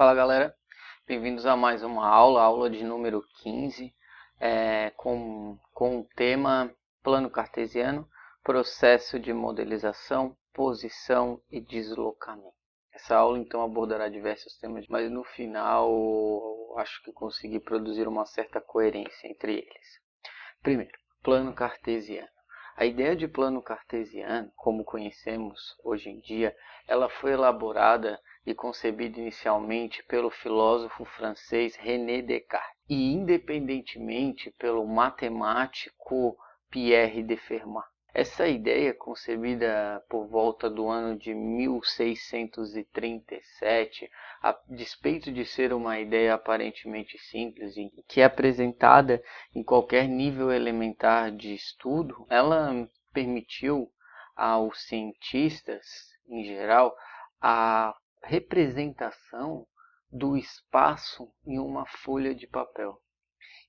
Fala galera, bem-vindos a mais uma aula de número 15, com o tema plano cartesiano, processo de modelização, posição e deslocamento. Essa aula então abordará diversos temas, mas no final acho que consegui produzir uma certa coerência entre eles. Primeiro, plano cartesiano. A ideia de plano cartesiano, como conhecemos hoje em dia, ela foi elaborada e concebida inicialmente pelo filósofo francês René Descartes e independentemente pelo matemático Pierre de Fermat. Essa ideia, concebida por volta do ano de 1637, a despeito de ser uma ideia aparentemente simples e que é apresentada em qualquer nível elementar de estudo, ela permitiu aos cientistas, em geral, a representação do espaço em uma folha de papel.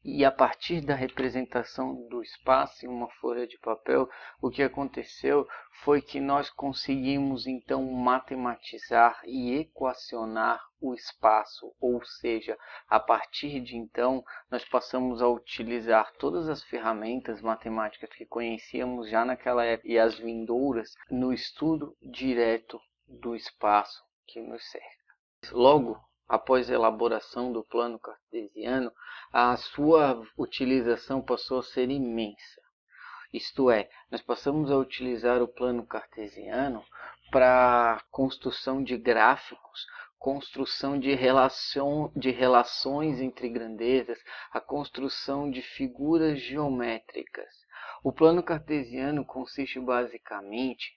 E a partir da representação do espaço em uma folha de papel, o que aconteceu foi que nós conseguimos então matematizar e equacionar o espaço, ou seja, a partir de então nós passamos a utilizar todas as ferramentas matemáticas que conhecíamos já naquela época e as vindouras no estudo direto do espaço que nos cerca. Logo, após a elaboração do plano cartesiano, a sua utilização passou a ser imensa. Isto é, nós passamos a utilizar o plano cartesiano para construção de gráficos, construção de relações entre grandezas, a construção de figuras geométricas. O plano cartesiano consiste basicamente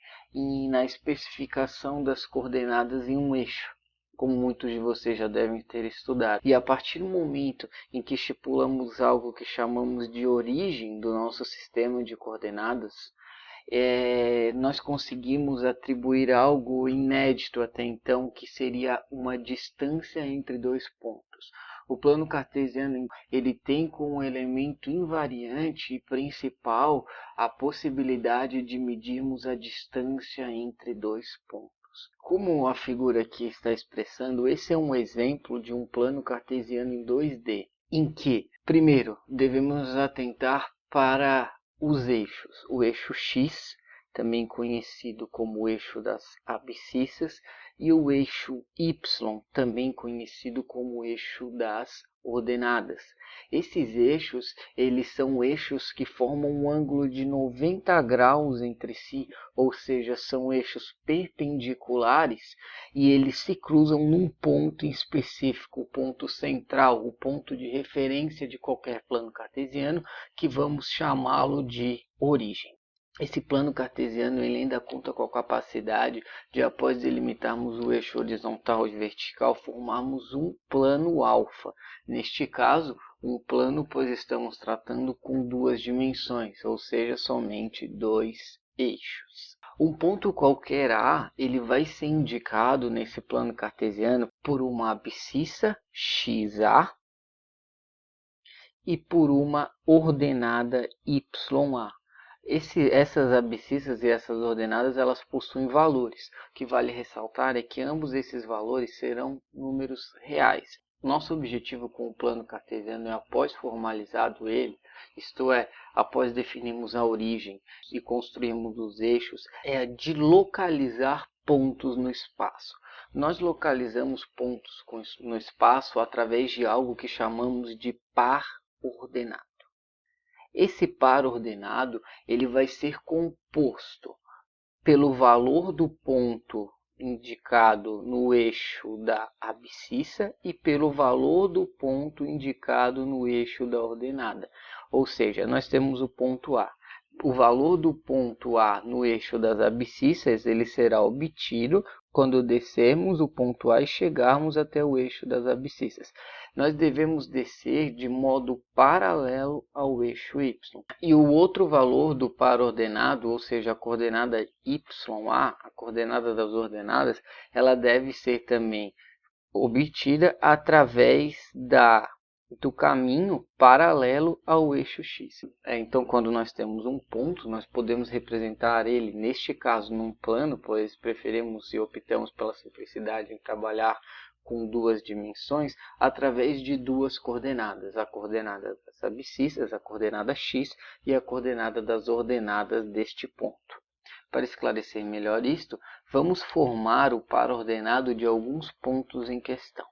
na especificação das coordenadas em um eixo, como muitos de vocês já devem ter estudado. E a partir do momento em que estipulamos algo que chamamos de origem do nosso sistema de coordenadas, nós conseguimos atribuir algo inédito até então, que seria uma distância entre dois pontos. O plano cartesiano ele tem como elemento invariante e principal a possibilidade de medirmos a distância entre dois pontos. Como a figura aqui está expressando, esse é um exemplo de um plano cartesiano em 2D, em que, primeiro, devemos atentar para os eixos. O eixo X, também conhecido como o eixo das abscissas, e o eixo Y, também conhecido como o eixo das ordenadas. Esses eixos, eles são eixos que formam um ângulo de 90 graus entre si, ou seja, são eixos perpendiculares e eles se cruzam num ponto específico, o ponto central, o ponto de referência de qualquer plano cartesiano, que vamos chamá-lo de origem. Esse plano cartesiano ele ainda conta com a capacidade de, após delimitarmos o eixo horizontal e vertical, formarmos um plano alfa. Neste caso, um plano, pois estamos tratando com duas dimensões, ou seja, somente dois eixos. Um ponto qualquer A, ele vai ser indicado nesse plano cartesiano por uma abscissa XA e por uma ordenada YA. Essas abscissas e essas ordenadas elas possuem valores. O que vale ressaltar é que ambos esses valores serão números reais. Nosso objetivo com o plano cartesiano é, após formalizado ele, isto é, após definirmos a origem e construirmos os eixos, é de localizar pontos no espaço. Nós localizamos pontos no espaço através de algo que chamamos de par ordenado. Esse par ordenado ele vai ser composto pelo valor do ponto indicado no eixo da abscissa e pelo valor do ponto indicado no eixo da ordenada. Ou seja, nós temos o ponto A. O valor do ponto A no eixo das abscissas ele será obtido quando descermos o ponto A e chegarmos até o eixo das abscissas. Nós devemos descer de modo paralelo ao eixo Y. E o outro valor do par ordenado, ou seja, a coordenada YA, a coordenada das ordenadas, ela deve ser também obtida através do caminho paralelo ao eixo X. Então, quando nós temos um ponto, nós podemos representar ele, neste caso, num plano, pois preferimos e optamos pela simplicidade em trabalhar com duas dimensões através de duas coordenadas, a coordenada das abscissas, a coordenada x e a coordenada das ordenadas deste ponto. Para esclarecer melhor isto, vamos formar o par ordenado de alguns pontos em questão.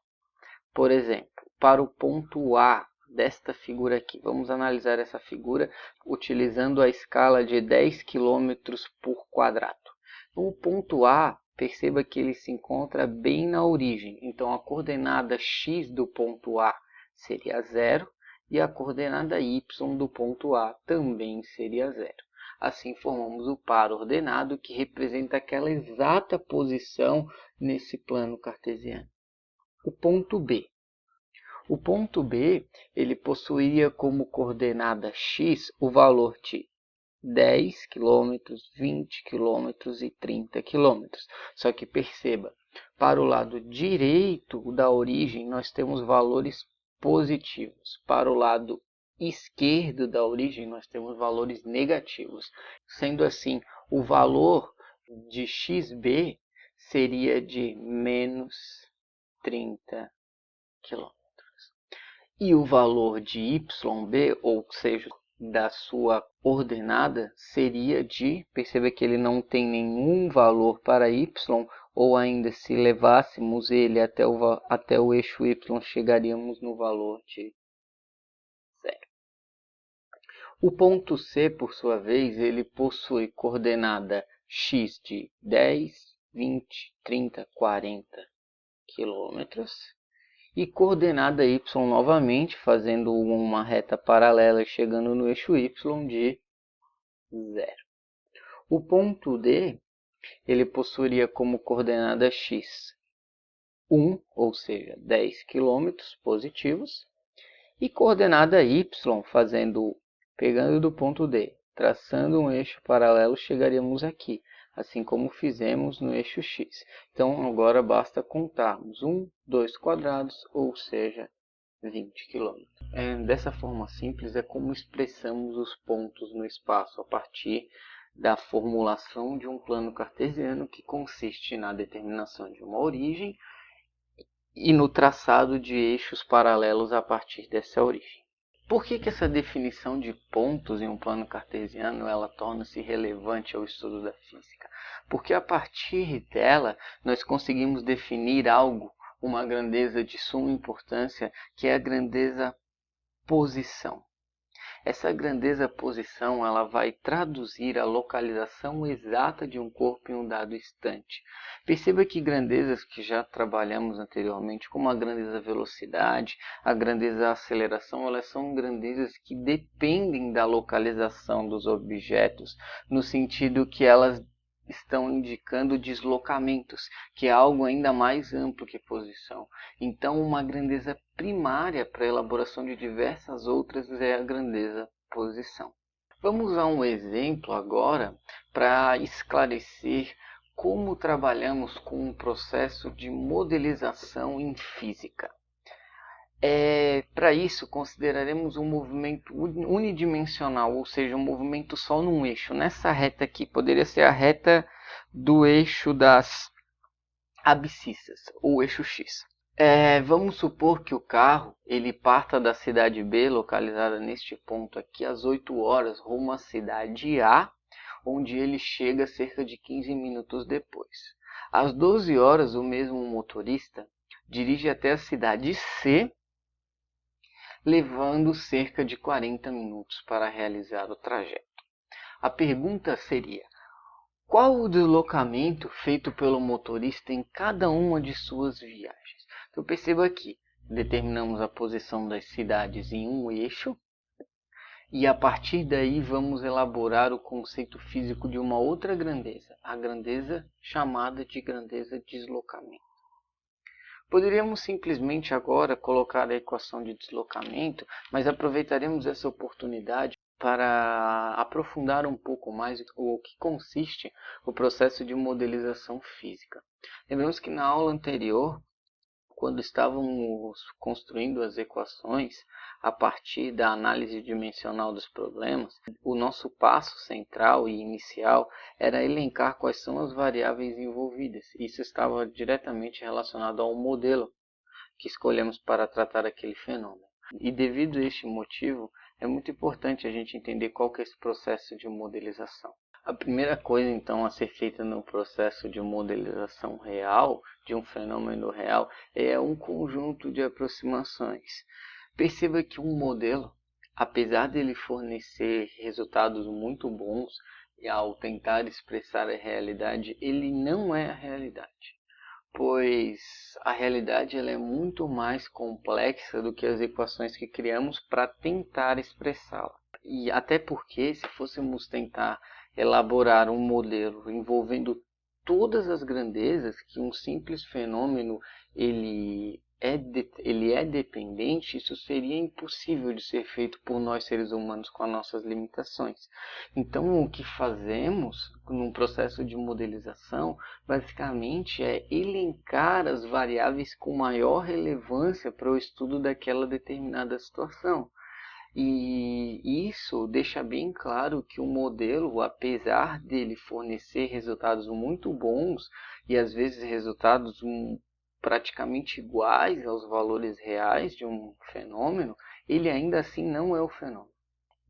Por exemplo, para o ponto A desta figura aqui, vamos analisar essa figura utilizando a escala de 10 km por quadrado. O ponto A, perceba que ele se encontra bem na origem, então a coordenada x do ponto A seria 0 e a coordenada y do ponto A também seria 0. Assim formamos o par ordenado que representa aquela exata posição nesse plano cartesiano. O ponto B. O ponto B, ele possuía como coordenada x o valor de 10 km, 20 km e 30 km. Só que perceba, para o lado direito da origem nós temos valores positivos. Para o lado esquerdo da origem nós temos valores negativos. Sendo assim, o valor de xb seria de menos 30 km. E o valor de yb, ou seja, da sua ordenada, seria de, perceba que ele não tem nenhum valor para y, ou ainda se levássemos ele até o eixo y, chegaríamos no valor de 0. O ponto C, por sua vez, ele possui coordenada x de 10, 20, 30, 40 km. E coordenada y novamente, fazendo uma reta paralela e chegando no eixo y de 0. O ponto D, ele possuiria como coordenada x 1, ou seja, 10 km positivos, e coordenada y, pegando do ponto D, traçando um eixo paralelo, chegaríamos aqui, assim como fizemos no eixo x. Então, agora basta contarmos 1, 2 quadrados, ou seja, 20 km. Dessa forma simples é como expressamos os pontos no espaço a partir da formulação de um plano cartesiano que consiste na determinação de uma origem e no traçado de eixos paralelos a partir dessa origem. Por que essa definição de pontos em um plano cartesiano ela torna-se relevante ao estudo da física? Porque a partir dela nós conseguimos definir algo, uma grandeza de suma importância, que é a grandeza posição. Essa grandeza posição ela vai traduzir a localização exata de um corpo em um dado instante. Perceba que grandezas que já trabalhamos anteriormente, como a grandeza velocidade, a grandeza aceleração, elas são grandezas que dependem da localização dos objetos, no sentido que elas estão indicando deslocamentos, que é algo ainda mais amplo que posição. Então, uma grandeza primária para a elaboração de diversas outras é a grandeza posição. Vamos a um exemplo agora para esclarecer como trabalhamos com um processo de modelização em física. Para isso, consideraremos um movimento unidimensional, ou seja, um movimento só num eixo. Nessa reta aqui, poderia ser a reta do eixo das abscissas, ou eixo X. Vamos supor que o carro ele parta da cidade B, localizada neste ponto aqui, às 8 horas, rumo à cidade A, onde ele chega cerca de 15 minutos depois. Às 12 horas, o mesmo motorista dirige até a cidade C, levando cerca de 40 minutos para realizar o trajeto. A pergunta seria: qual o deslocamento feito pelo motorista em cada uma de suas viagens? Então perceba aqui, determinamos a posição das cidades em um eixo, e a partir daí vamos elaborar o conceito físico de uma outra grandeza, a grandeza chamada de grandeza de deslocamento. Poderíamos simplesmente agora colocar a equação de deslocamento, mas aproveitaremos essa oportunidade para aprofundar um pouco mais o que consiste o processo de modelização física. Lembramos que na aula anterior, quando estávamos construindo as equações a partir da análise dimensional dos problemas, o nosso passo central e inicial era elencar quais são as variáveis envolvidas. Isso estava diretamente relacionado ao modelo que escolhemos para tratar aquele fenômeno. E devido a este motivo, é muito importante a gente entender qual que é esse processo de modelização. A primeira coisa, então, a ser feita no processo de modelização real, de um fenômeno real, é um conjunto de aproximações. Perceba que um modelo, apesar de ele fornecer resultados muito bons ao tentar expressar a realidade, ele não é a realidade, pois a realidade ela é muito mais complexa do que as equações que criamos para tentar expressá-la. E até porque, se fôssemos tentar elaborar um modelo envolvendo todas as grandezas que um simples fenômeno ele é dependente, isso seria impossível de ser feito por nós seres humanos com as nossas limitações. Então, o que fazemos num processo de modelização, basicamente, é elencar as variáveis com maior relevância para o estudo daquela determinada situação. E isso deixa bem claro que o modelo, apesar dele fornecer resultados muito bons e às vezes resultados praticamente iguais aos valores reais de um fenômeno, ele ainda assim não é o fenômeno.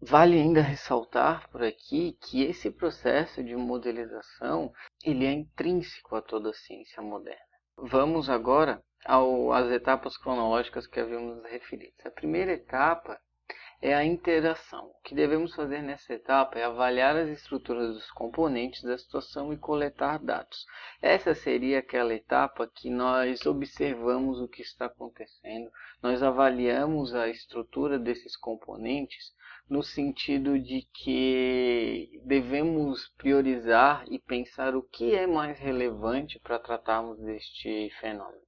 Vale ainda ressaltar por aqui que esse processo de modelização ele é intrínseco a toda a ciência moderna. Vamos agora às etapas cronológicas que havíamos referido. A primeira etapa é a interação. O que devemos fazer nessa etapa é avaliar as estruturas dos componentes da situação e coletar dados. Essa seria aquela etapa que nós observamos o que está acontecendo, nós avaliamos a estrutura desses componentes no sentido de que devemos priorizar e pensar o que é mais relevante para tratarmos deste fenômeno.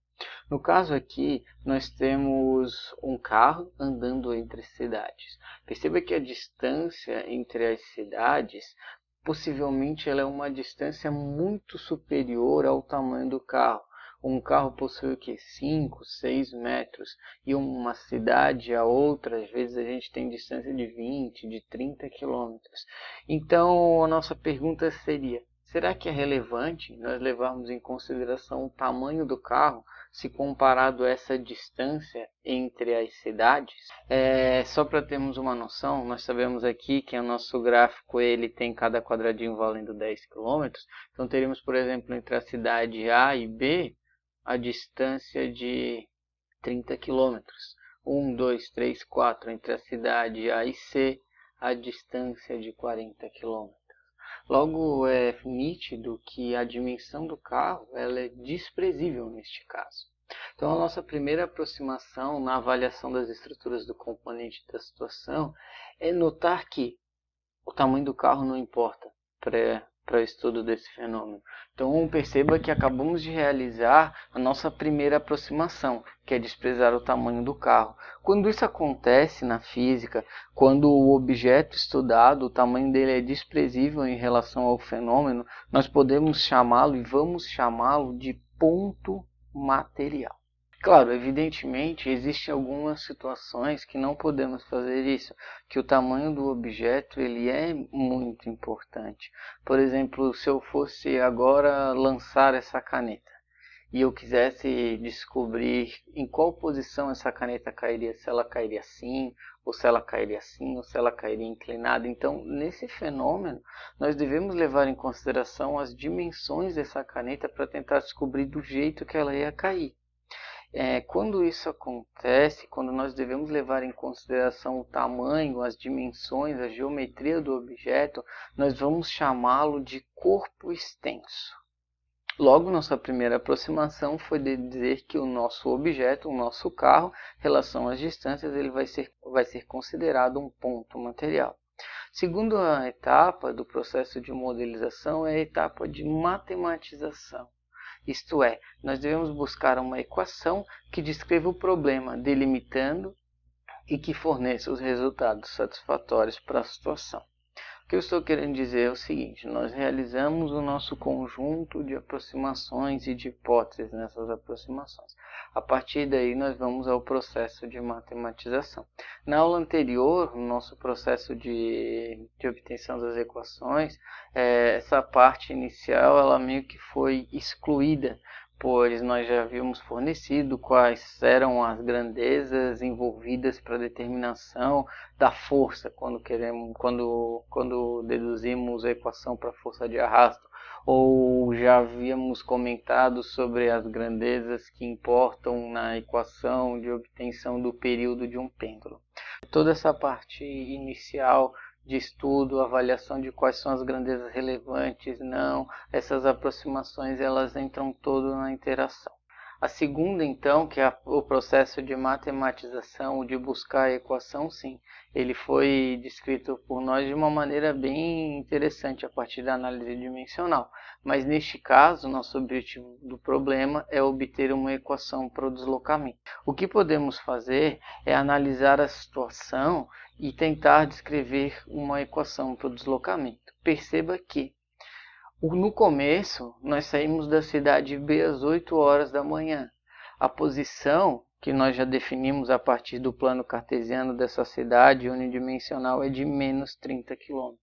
No caso aqui, nós temos um carro andando entre cidades. Perceba que a distância entre as cidades, possivelmente ela é uma distância muito superior ao tamanho do carro. Um carro possui o que? 5, 6 metros. E uma cidade a outra, às vezes a gente tem distância de 20, de 30 quilômetros. Então, a nossa pergunta seria: será que é relevante nós levarmos em consideração o tamanho do carro se comparado a essa distância entre as cidades? Só para termos uma noção, nós sabemos aqui que o nosso gráfico ele tem cada quadradinho valendo 10 km. Então teríamos, por exemplo, entre a cidade A e B, a distância de 30 km. 1, 2, 3, 4. Entre a cidade A e C, a distância de 40 km. Logo, é nítido que a dimensão do carro ela é desprezível neste caso. Então, a nossa primeira aproximação na avaliação das estruturas do componente da situação é notar que o tamanho do carro não importa para o estudo desse fenômeno. Então, perceba que acabamos de realizar a nossa primeira aproximação, que é desprezar o tamanho do carro. Quando isso acontece na física, quando o objeto estudado, o tamanho dele é desprezível em relação ao fenômeno, nós podemos chamá-lo e vamos chamá-lo de ponto material. Claro, evidentemente, existem algumas situações que não podemos fazer isso, que o tamanho do objeto ele é muito importante. Por exemplo, se eu fosse agora lançar essa caneta e eu quisesse descobrir em qual posição essa caneta cairia, se ela cairia assim, ou se ela cairia assim, ou se ela cairia inclinada. Então, nesse fenômeno, nós devemos levar em consideração as dimensões dessa caneta para tentar descobrir do jeito que ela ia cair. Quando isso acontece, quando nós devemos levar em consideração o tamanho, as dimensões, a geometria do objeto, nós vamos chamá-lo de corpo extenso. Logo, nossa primeira aproximação foi de dizer que o nosso objeto, o nosso carro, em relação às distâncias, ele vai ser considerado um ponto material. Segunda etapa do processo de modelização é a etapa de matematização. Isto é, nós devemos buscar uma equação que descreva o problema, delimitando e que forneça os resultados satisfatórios para a situação. O que eu estou querendo dizer é o seguinte: nós realizamos o nosso conjunto de aproximações e de hipóteses nessas aproximações. A partir daí, nós vamos ao processo de matematização. Na aula anterior, no nosso processo de obtenção das equações, essa parte inicial ela meio que foi excluída, pois nós já havíamos fornecido quais eram as grandezas envolvidas para a determinação da força quando deduzimos a equação para a força de arrasto, ou já havíamos comentado sobre as grandezas que importam na equação de obtenção do período de um pêndulo. Toda essa parte inicial de estudo, avaliação de quais são as grandezas relevantes, não, essas aproximações elas entram todo na interação. A segunda, então, que é o processo de matematização, de buscar a equação, sim, ele foi descrito por nós de uma maneira bem interessante a partir da análise dimensional. Mas neste caso, nosso objetivo do problema é obter uma equação para o deslocamento. O que podemos fazer é analisar a situação e tentar descrever uma equação para o deslocamento. Perceba que no começo nós saímos da cidade B às 8 horas da manhã. A posição que nós já definimos a partir do plano cartesiano dessa cidade unidimensional é de menos 30 km.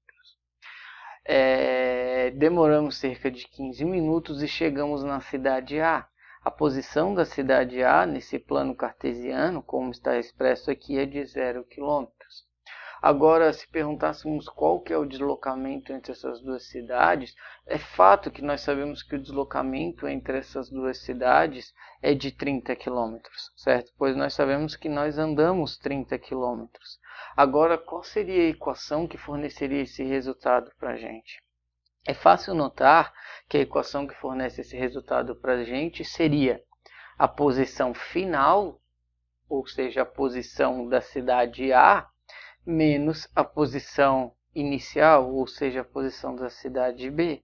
Demoramos cerca de 15 minutos e chegamos na cidade A. A posição da cidade A nesse plano cartesiano, como está expresso aqui, é de 0 km. Agora, se perguntássemos qual que é o deslocamento entre essas duas cidades, é fato que nós sabemos que o deslocamento entre essas duas cidades é de 30 km, certo? Pois nós sabemos que nós andamos 30 km. Agora, qual seria a equação que forneceria esse resultado para a gente? É fácil notar que a equação que fornece esse resultado para a gente seria a posição final, ou seja, a posição da cidade A, menos a posição inicial, ou seja, a posição da cidade B.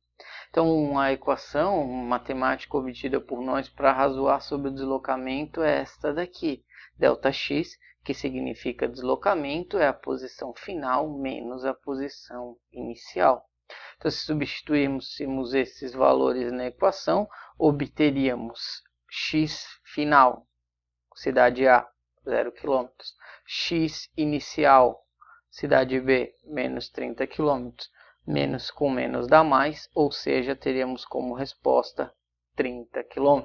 Então, a equação matemática obtida por nós para razoar sobre o deslocamento é esta daqui. Δx, que significa deslocamento, é a posição final menos a posição inicial. Então, se substituirmos esses valores na equação, obteríamos x final, cidade A, 0 km, x inicial, cidade B, menos 30 km, menos com menos dá mais, ou seja, teríamos como resposta 30 km.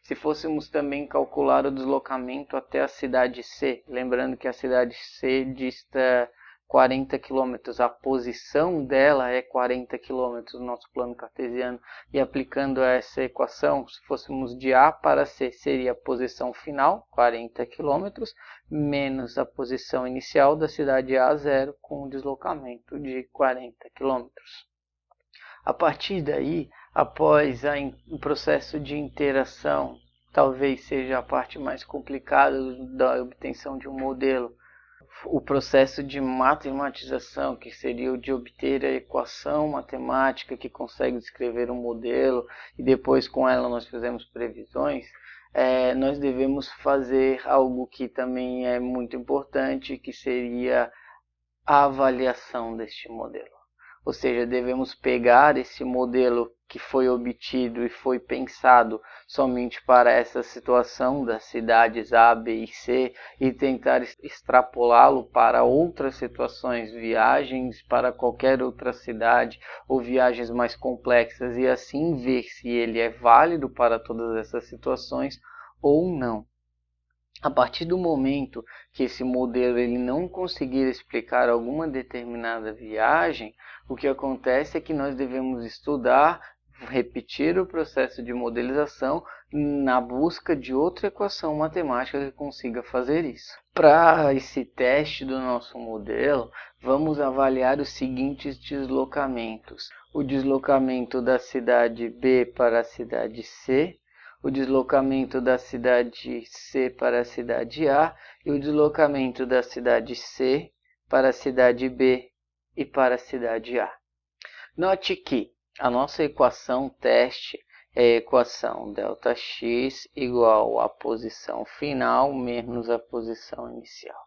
Se fôssemos também calcular o deslocamento até a cidade C, lembrando que a cidade C dista 40 km, a posição dela é 40 km no nosso plano cartesiano, e aplicando essa equação, se fôssemos de A para C, seria a posição final, 40 km, menos a posição inicial da cidade A, 0, com um deslocamento de 40 km. A partir daí, após o processo de interação, talvez seja a parte mais complicada da obtenção de um modelo, o processo de matematização, que seria o de obter a equação matemática que consegue descrever um modelo, e depois com ela nós fizemos previsões, nós devemos fazer algo que também é muito importante, que seria a avaliação deste modelo. Ou seja, devemos pegar esse modelo que foi obtido e foi pensado somente para essa situação das cidades A, B e C e tentar extrapolá-lo para outras situações, viagens para qualquer outra cidade ou viagens mais complexas, e assim ver se ele é válido para todas essas situações ou não. A partir do momento que esse modelo ele não conseguir explicar alguma determinada viagem, o que acontece é que nós devemos estudar, repetir o processo de modelização na busca de outra equação matemática que consiga fazer isso. Para esse teste do nosso modelo, vamos avaliar os seguintes deslocamentos: o deslocamento da cidade B para a cidade C, o deslocamento da cidade C para a cidade A e o deslocamento da cidade C para a cidade B e para a cidade A. Note que a nossa equação teste é a equação Δx igual à posição final menos a posição inicial.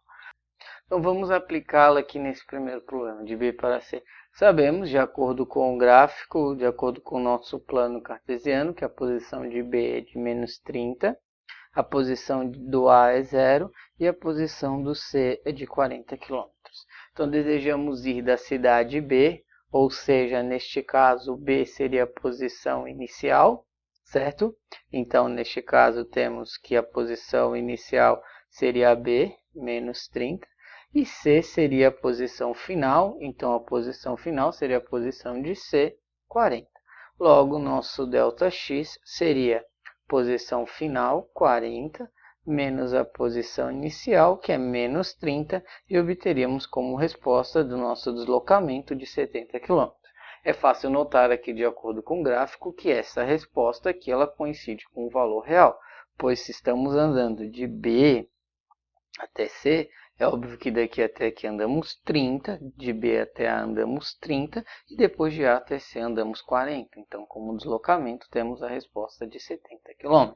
Então vamos aplicá-la aqui nesse primeiro problema, de B para C. Sabemos, de acordo com o gráfico, de acordo com o nosso plano cartesiano, que a posição de B é de menos 30, a posição do A é 0 e a posição do C é de 40 km. Então desejamos ir da cidade B, ou seja, neste caso B seria a posição inicial, certo? Então, neste caso, temos que a posição inicial seria B, menos 30, e C seria a posição final, então a posição final seria a posição de C, 40. Logo, nosso ΔX seria posição final, 40, menos a posição inicial, que é menos 30, e obteríamos como resposta do nosso deslocamento de 70 km. É fácil notar aqui, de acordo com o gráfico, que essa resposta aqui ela coincide com o valor real, pois se estamos andando de B até C, é óbvio que daqui até aqui andamos 30, de B até A andamos 30, e depois de A até C andamos 40. Então, como deslocamento, temos a resposta de 70 km.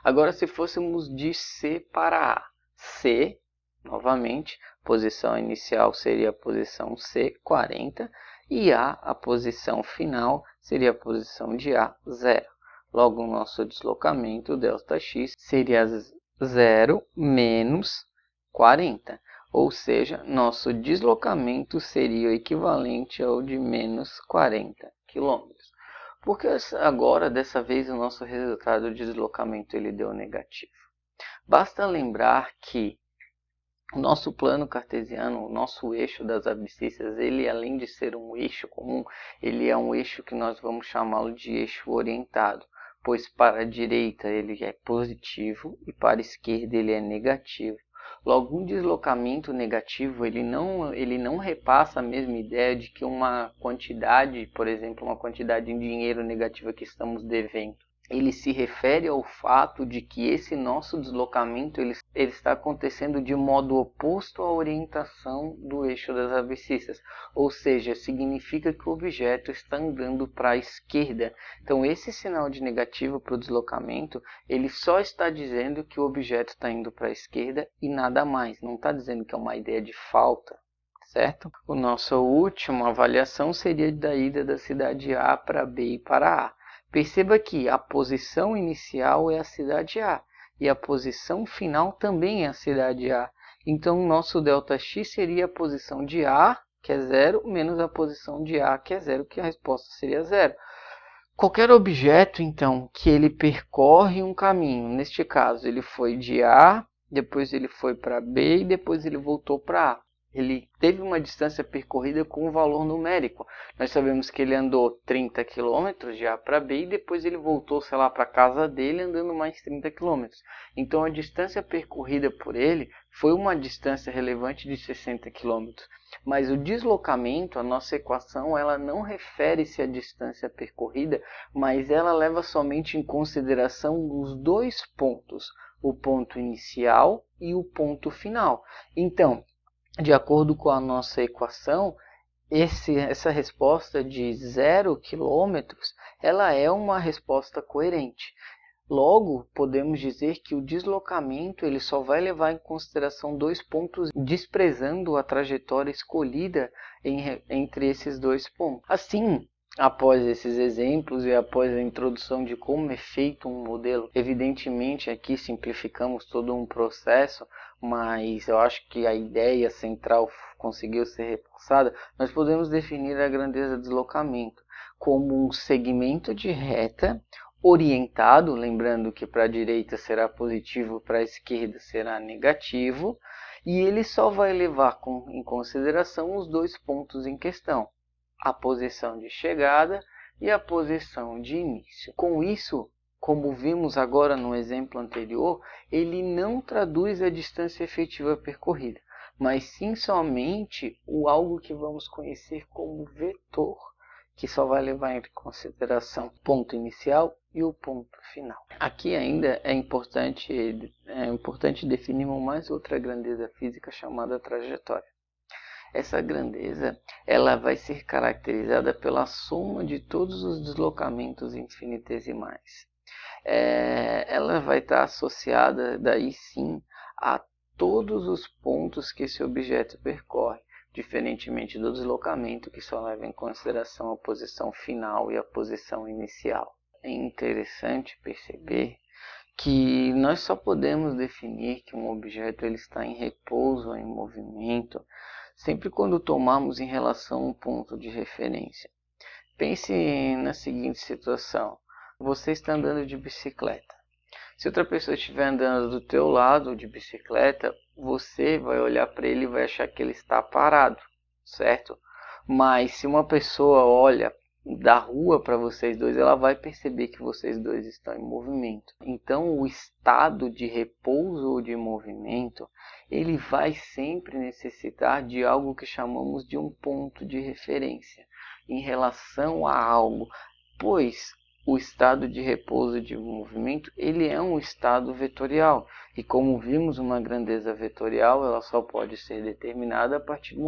Agora, se fôssemos de C para A, C, novamente, posição inicial seria a posição C, 40, e a posição final, seria a posição de A, 0. Logo, o nosso deslocamento, ΔX, seria 0 menos 40, ou seja, nosso deslocamento seria o equivalente ao de menos 40 km. Porque agora, dessa vez, o nosso resultado de deslocamento ele deu negativo. Basta lembrar que o nosso plano cartesiano, o nosso eixo das abscissas, ele além de ser um eixo comum, ele é um eixo que nós vamos chamá-lo de eixo orientado, pois para a direita ele é positivo e para a esquerda ele é negativo. Logo, um deslocamento negativo, ele não repassa a mesma ideia de que uma quantidade, por exemplo, uma quantidade em dinheiro negativa que estamos devendo. Ele se refere ao fato de que esse nosso deslocamento ele está acontecendo de modo oposto à orientação do eixo das abscissas, ou seja, significa que o objeto está andando para a esquerda. Então, esse sinal de negativo para o deslocamento, ele só está dizendo que o objeto está indo para a esquerda e nada mais, não está dizendo que é uma ideia de falta. Certo? A nossa última avaliação seria da ida da cidade A para B e para A. Perceba que a posição inicial é a cidade A e a posição final também é a cidade A. Então, o nosso ΔX seria a posição de A, que é 0, menos a posição de A, que é 0, que a resposta seria 0. Qualquer objeto, então, que ele percorre um caminho, neste caso, ele foi de A, depois ele foi para B e depois ele voltou para A. Ele teve uma distância percorrida com um valor numérico. Nós sabemos que ele andou 30 km de A para B e depois ele voltou, sei lá, para a casa dele andando mais 30 km. Então a distância percorrida por ele foi uma distância relevante de 60 km. Mas o deslocamento, a nossa equação, ela não refere-se à distância percorrida, mas ela leva somente em consideração os dois pontos, o ponto inicial e o ponto final. Então, de acordo com a nossa equação, essa resposta de 0 km, ela é uma resposta coerente. Logo, podemos dizer que o deslocamento ele só vai levar em consideração dois pontos, desprezando a trajetória escolhida entre esses dois pontos. Assim, após esses exemplos e após a introdução de como é feito um modelo, evidentemente aqui simplificamos todo um processo, mas eu acho que a ideia central conseguiu ser repassada. Nós podemos definir a grandeza do deslocamento como um segmento de reta orientado, lembrando que para a direita será positivo, para a esquerda será negativo, e ele só vai levar em consideração os dois pontos em questão, a posição de chegada e a posição de início. Com isso, como vimos agora no exemplo anterior, ele não traduz a distância efetiva percorrida, mas sim somente algo que vamos conhecer como vetor, que só vai levar em consideração o ponto inicial e o ponto final. Aqui ainda é importante definirmos mais outra grandeza física chamada trajetória. Essa grandeza ela vai ser caracterizada pela soma de todos os deslocamentos infinitesimais. Ela vai estar associada, daí sim, a todos os pontos que esse objeto percorre, diferentemente do deslocamento, que só leva em consideração a posição final e a posição inicial. É interessante perceber que nós só podemos definir que um objeto ele está em repouso ou em movimento sempre quando tomarmos em relação um ponto de referência. Pense na seguinte situação. você está andando de bicicleta. Se outra pessoa estiver andando do teu lado de bicicleta, você vai olhar para ele e vai achar que ele está parado, certo? Mas se uma pessoa olha da rua para vocês dois, ela vai perceber que vocês dois estão em movimento. Então, o estado de repouso ou de movimento, ele vai sempre necessitar de algo que chamamos de um ponto de referência em relação a algo, pois o estado de repouso de movimento, ele é um estado vetorial. E como vimos, uma grandeza vetorial, ela só pode ser determinada a partir do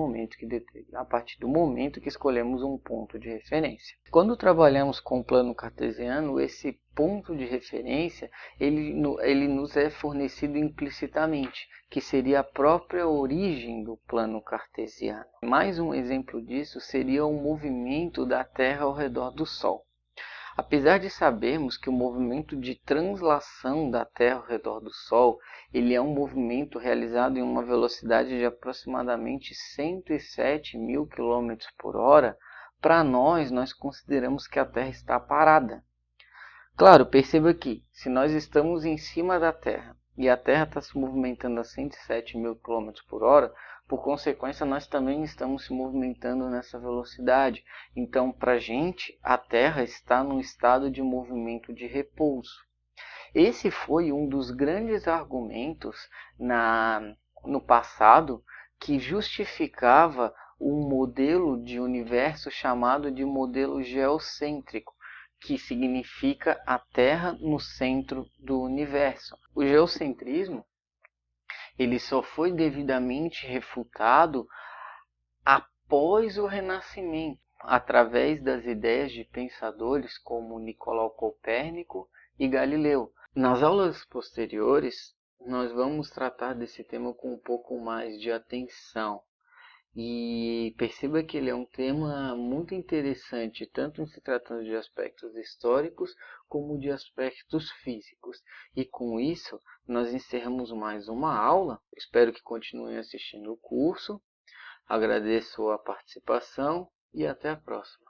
momento que escolhemos um ponto de referência. Quando trabalhamos com o plano cartesiano, esse ponto de referência, ele nos é fornecido implicitamente, que seria a própria origem do plano cartesiano. Mais um exemplo disso seria o movimento da Terra ao redor do Sol. Apesar de sabermos que o movimento de translação da Terra ao redor do Sol, ele é um movimento realizado em uma velocidade de aproximadamente 107.000 km por hora, para nós consideramos que a Terra está parada. Claro, perceba que se nós estamos em cima da Terra e a Terra está se movimentando a 107.000 km por hora, por consequência, nós também estamos se movimentando nessa velocidade. Então, para a gente, a Terra está num estado de movimento de repouso. Esse foi um dos grandes argumentos no passado que justificava um modelo de universo chamado de modelo geocêntrico, que significa a Terra no centro do universo. O geocentrismo ele só foi devidamente refutado após o Renascimento, através das ideias de pensadores como Nicolau Copérnico e Galileu. Nas aulas posteriores, nós vamos tratar desse tema com um pouco mais de atenção. E perceba que ele é um tema muito interessante, tanto em se tratando de aspectos históricos como de aspectos físicos. E com isso, nós encerramos mais uma aula. Espero que continuem assistindo o curso. Agradeço a participação e até a próxima.